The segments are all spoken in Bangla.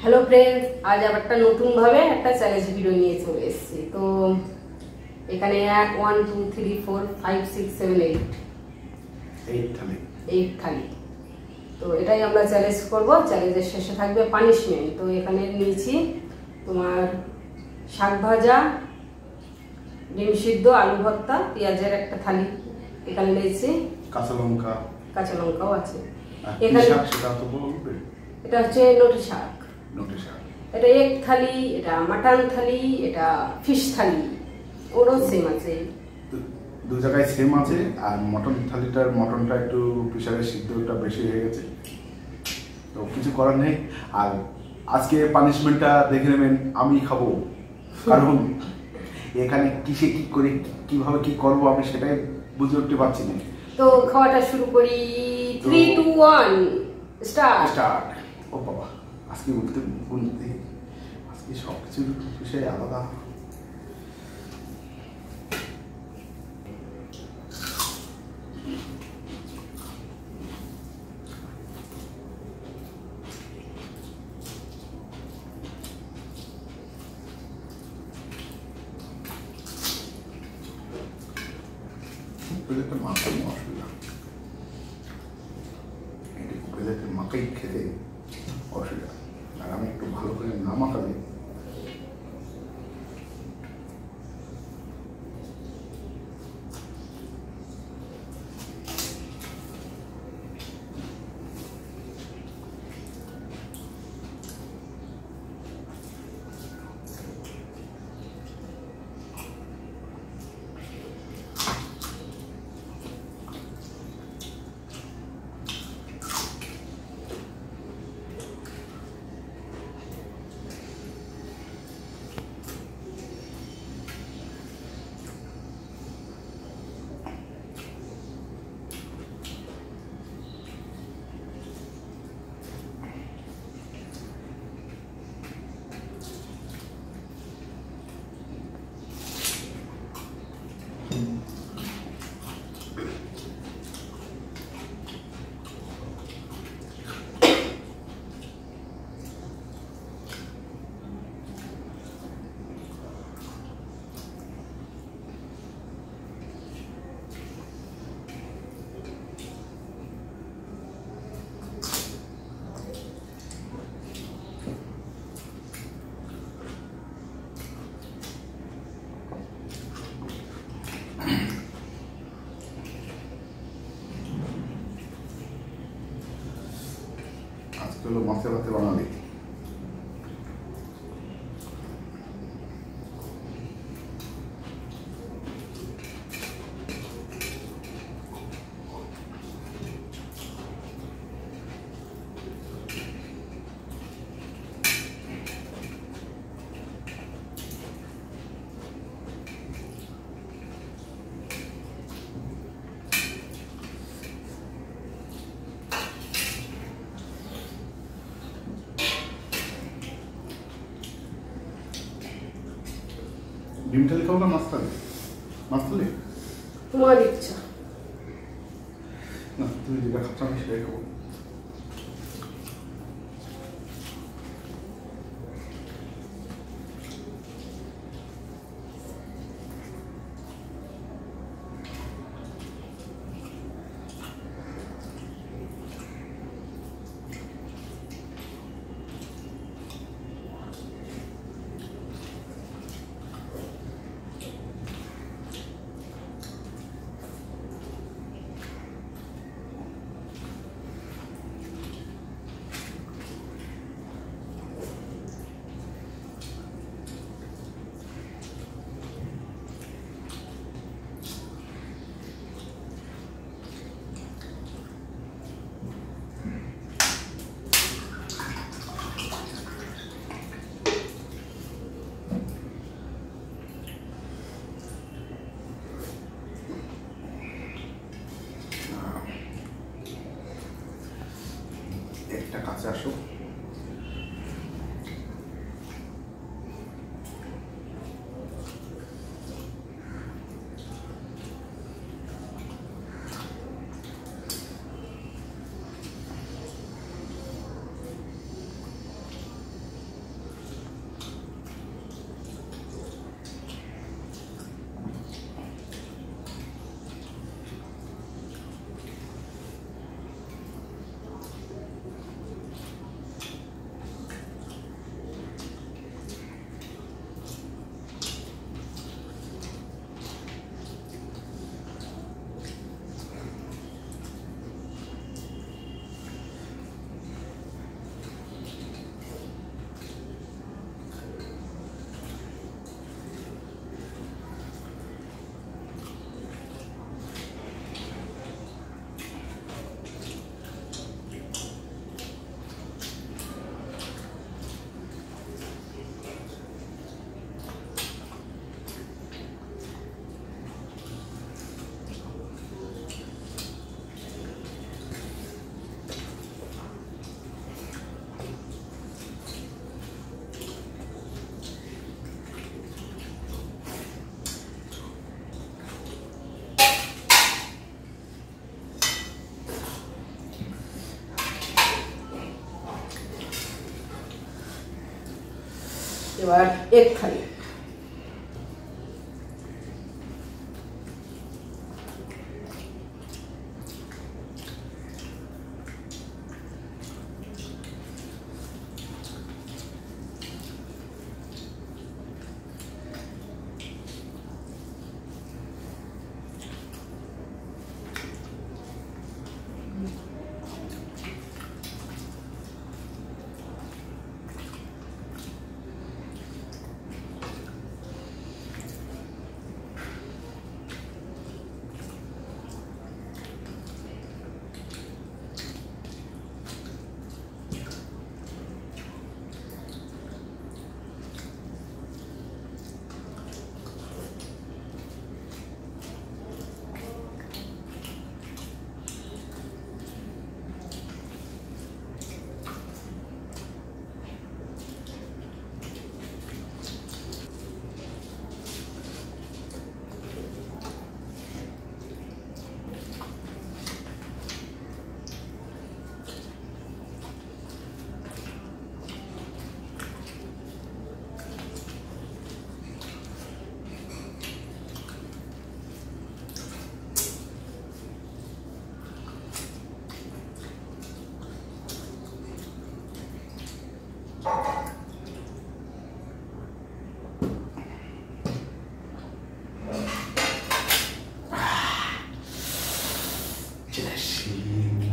হ্যালো ফ্রেন্ডস, আজ আবার একটা নতুন ভাবে একটা চ্যালেঞ্জ ভিডিও নিয়ে চলে এসেছি। তো এখানে 1 2 3 4 5 6 7 8 থালি। তো এটাই আমরা চ্যালেঞ্জ করব। চ্যালেঞ্জের শেষে থাকবে পানিশমেন্ট। তো এখানে নিয়েছি তোমার শাক ভাজা, ডিম সিদ্ধ, আলু ভর্তা, পেঁয়াজের একটা থালি। এখানে নিয়েছি কাঁচা লঙ্কাও আছে। এখানে এটা হচ্ছে নোটে শাক। এটা এক থালি, এটা মাটন থালি, এটা ফিশ থালি। ওরও সেম আছে, দু জায়গায় সেম আছে। আর মটনটা একটু প্রেসারের সিদ্ধটা বেশি হয়ে গেছে, তো কিছু করার নেই। আর আজকে পানিশমেন্টটা দেখে নেবেন, আমি খাবো। কারণ এখানে কিসে কি করে কিভাবে কি করবো আমি সেটাই বুঝে উঠতে পারছি না। তো খাওয়াটা শুরু করি। 3 2 1 স্টার্ট। ও বাবা, আজকে আজকে সব কিছুর বিষয় আলাদা। মাখাই খেতে অসুবিধা, আর আমি একটু ভালো করে না মাখালে চলো মাছে ভাতে বানালি। ডিম থালি খাবো না মাছ থালি? তোমার ইচ্ছা। না, তুমি যেটা খাচ্ছ আমি সেটাই খাবো। এবার এক থালি।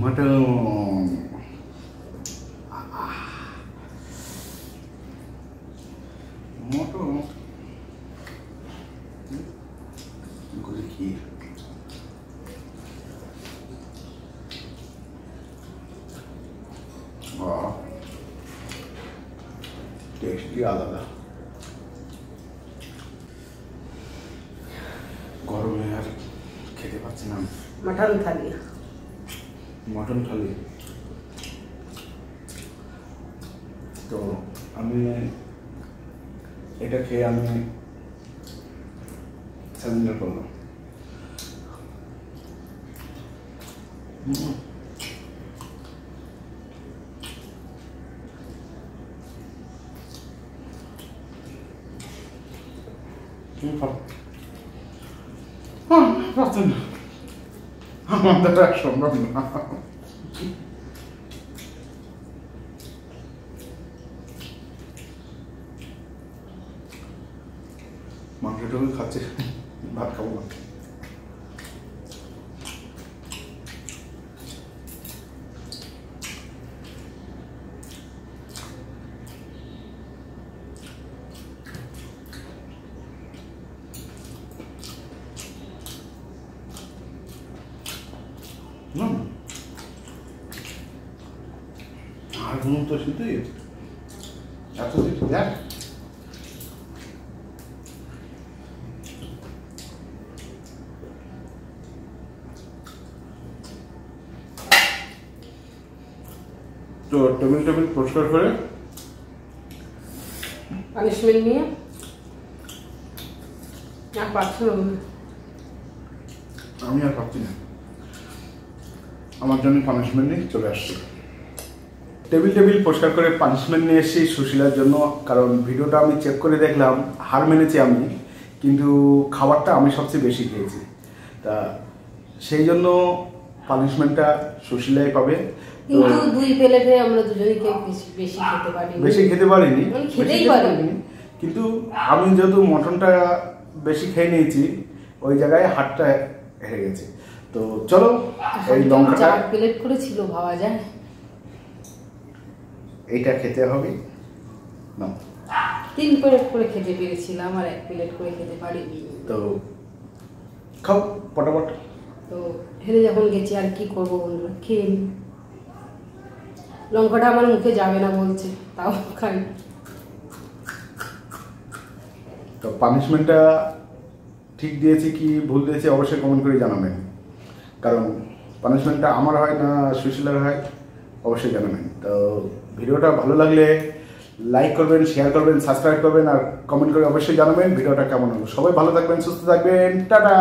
মটন মটন ক্ষীর টেস্টই আলাদা। গরমে আর খেতে পাচ্ছি না। মটন থালি, মটন থালি। তো আমি এটা খেয়ে আমি সারেন্ডার করলাম। আমাদের আর সম্ভব না। মাংসটাকে খাচ্ছে, ভাত খাবো না। আর কোনো তো শুধু এত কিছু দেখ। তো টেবিল পরিষ্কার করে পানিশমেন্ট নিয়ে আর পাচ্ছি না। আমি আর পাচ্ছি না, আমার জন্য পানিশমেন্ট নিয়ে চলে আসছি। টেবিল পরিষ্কার করে পানিশমেন্ট নিয়ে এসেছি সুশীলার জন্য, কারণ ভিডিওটা আমি চেক করে দেখলাম হার মেনেছি আমি, কিন্তু খাবারটা আমি সবচেয়ে বেশি খেয়েছি। তা সেই জন্য পানিশমেন্টটা সুশীলাই পাবে। কিন্তু দুই প্লেটে আমরা দুজনেই কেউ বেশি খেতে পারিনি, খেতেই পারিনি। কিন্তু আমি যেহেতু মটনটা বেশি খেয়ে নিয়েছি, ওই জায়গায় হাতটা হেরে গেছে। তো চলো এই লঙ্কাটা 4 প্লেট করে ছিল, ভাবা যায়। এইটা খেতে হবে না, 3 প্লেট করে খেতে পেরেছিলাম আর 1 প্লেট করে খেতে পারিনি। তো খাও পটাপট। তো হেরে যখন গেছি আর কি করবো বন্ধুরা, খেয়ে নি। লঙ্কাটা আমার মুখে যাবে না বলছে, তাও খাই। তো পানিশমেন্টটা ঠিক দিয়েছি কি ভুল দিয়েছি অবশ্যই কমেন্ট করে জানাবেন, কারণ পানিশমেন্টটা আমার হয় না সুশীলার হয়, অবশ্যই জানাবেন। তো ভিডিওটা ভালো লাগলে লাইক করবেন, শেয়ার করবেন, সাবস্ক্রাইব করবেন আর কমেন্ট করে অবশ্যই জানাবেন ভিডিওটা কেমন হলো। সবাই ভালো থাকবেন, সুস্থ থাকবেন, টাটা।